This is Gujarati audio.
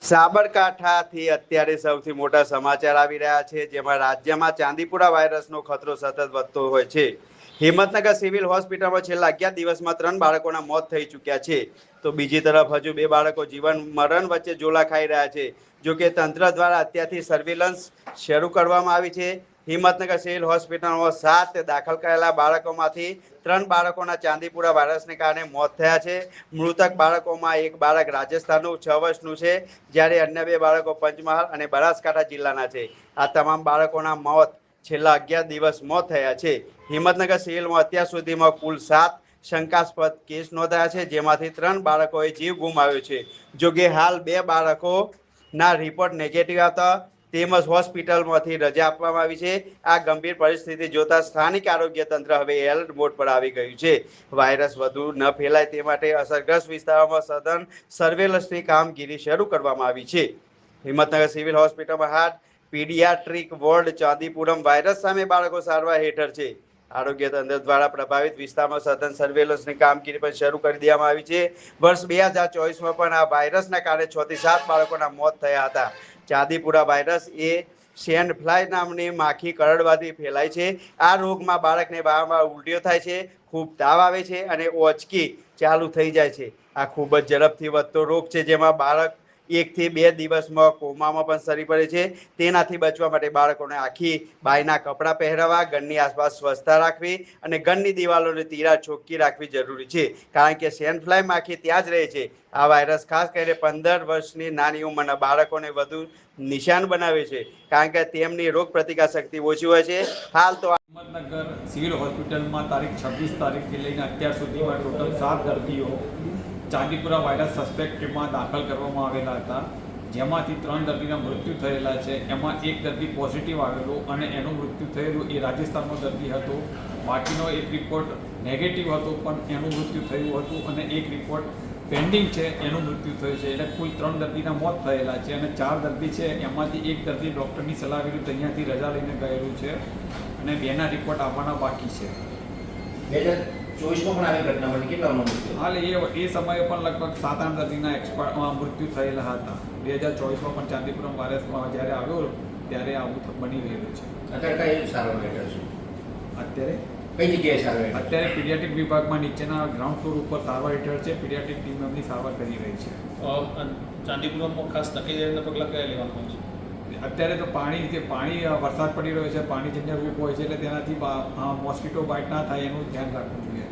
સાબરકાંઠાથી અત્યારે સૌથી મોટા સમાચાર આવી રહ્યા છે, જેમાં રાજ્યમાં ચાંદીપુરા વાયરસનો ખતરો સતત વધતો હોય છે. હિંમતનગર સિવિલ હોસ્પિટલમાં છેલ્લા 11 દિવસમાં 3 બાળકોના મોત થઈ ચૂક્યા છે, તો બીજી તરફ હજુ 2 બાળકો જીવન મરણ વચ્ચે ઝોલા ખાઈ રહ્યા છે. જોકે તંત્ર દ્વારા અત્યારથી સર્વેલન્સ શરૂ કરવામાં આવી છે. હિંમતનગર સિવિલ હોસ્પિટલમાં 7 દાખલ કરેલા બાળકોમાંથી 3 બાળકોના ચાંદીપુરા વાયરસને કારણે મોત થયા છે. મૃતક બાળકોમાં એક બાળક રાજસ્થાનનું 6 વર્ષનું છે, જ્યારે અન્ય 2 બાળકો પંચમહાલ અને બનાસકાંઠા જિલ્લાના છે. આ તમામ બાળકોના મોત છેલ્લા 11 દિવસ મોત થયા છે. હિંમતનગર સિવિલમાં અત્યાર સુધીમાં કુલ 7 શંકાસ્પદ કેસ નોંધાયા છે, જેમાંથી 3 બાળકોએ જીવ ગુમાવ્યો છે. જોકે હાલ 2 બાળકોના રિપોર્ટ નેગેટિવ આવતા તેમજ હોસ્પિટલમાંથી રજા આપવામાં આવી છે. આ ગંભીર પરિસ્થિતિ જોતા સ્થાનિક આરોગ્ય તંત્ર હવે એલર્ટ મોડ પર આવી ગયું છે. વાયરસ વધુ ન ફેલાય તે માટે અસરગ્રસ્ત વિસ્તારોમાં સઘન સર્વેલન્સની કામગીરી શરૂ કરવામાં આવી છે. હિંમતનગર સિવિલ હોસ્પિટલમાં heart paediatric ward Chandipuram virus સામે બાળકો સારવાર હેઠળ છે. આરોગ્ય તંત્ર દ્વારા પ્રભાવિત વિસ્તારમાં સઘન સર્વેલન્સની કામગીરી પણ શરૂ કરી દેવામાં આવી છે. વર્ષ 2024માં પણ આ વાયરસના કારણે 6 થી 7 બાળકોના મોત થયા હતા. ચાંદીપુરા વાયરસ એ સેન્ડ ફ્લાય નામની માખી કરડવાથી ફેલાય છે. આ રોગમાં બાળકને વારંવાર ઉલટીઓ થાય છે, ખૂબ તાવ આવે છે અને ઓચકી ચાલુ થઈ જાય છે. આ ખૂબ જ ઝડપથી વધતો રોગ છે, જેમાં બાળક 1 થી 2 દિવસમાં કોમામાં પણ સરી પડે છે. તેનાથી બચવા માટે બાળકોને આખી બાયના કપડાં પહેરવા, ઘરની આસપાસ સ્વચ્છતા રાખવી અને ઘરની દિવાલોની તિરાડ ચોખ્ખી રાખવી જરૂરી છે, કારણ કે સેન્ડ ફ્લાય માખી ત્યાં જ રહે છે. આ વાયરસ ખાસ કરીને 15 વર્ષની નાની ઉંમરના બાળકોને વધુ નિશાન બનાવે છે, કારણ કે તેમની રોગ પ્રતિકાર શક્તિ ઓછી હોય છે. હાલ તો હિંમતનગર સિવિલ હોસ્પિટલમાં તારીખ 26 તારીખથી લઈને અત્યાર સુધીમાં ટોટલ 7 દર્દીઓ ચાંદીપુરા વાયરસ સસ્પેક્ટમાં દાખલ કરવામાં આવેલા હતા, જેમાંથી 3 દર્દીના મૃત્યુ થયેલા છે. એમાં એક દર્દી પોઝિટિવ આવેલો અને એનું મૃત્યુ થયેલું એ રાજસ્થાનનો દર્દી હતો. બાકીનો એક રિપોર્ટ નેગેટિવ હતો પણ એનું મૃત્યુ થયું હતું અને એક રિપોર્ટ પેન્ડિંગ છે, એનું મૃત્યુ થયું છે. એટલે કુલ 3 દર્દીના મોત થયેલા છે અને 4 દર્દી છે એમાંથી એક દર્દી ડૉક્ટરની સલાહ વિરુદ્ધ અહીંયાથી રજા લઈને ગયેલું છે અને 2ના રિપોર્ટ આવવાના બાકી છે. 2024માં પણ આવી ઘટના બની, કેટલાનો મૃત્યુ? હાલ એ સમયે પણ લગભગ 7-8 દર્દીના મૃત્યુ થયેલા હતા. 2024માં પણ ચાંદીપુરમ વાયરસમાં જ્યારે આવ્યો ત્યારે આવું બની રહેલું છે. અત્યારે કઈ સારવાર હેઠળ છે? અત્યારે કઈ જગ્યાએ સારવાર? અત્યારે પીડિયાટ્રિક વિભાગમાં નીચેના ગ્રાઉન્ડ ફ્લોર ઉપર સારવાર હેઠળ છે. પીડિયાટ્રિક ટીમ એમની સારવાર કરી રહી છે. ચાંદીપુરમમાં ખાસ તકેદારીના પગલાં કયા લેવામાં આવે છે? અત્યારે તો પાણી વરસાદ પડી રહ્યો છે, પાણીજન્ય રોગ હોય છે, એટલે તેનાથી મોસ્કીટો બાઇટ ના થાય એનું ધ્યાન રાખવું જોઈએ.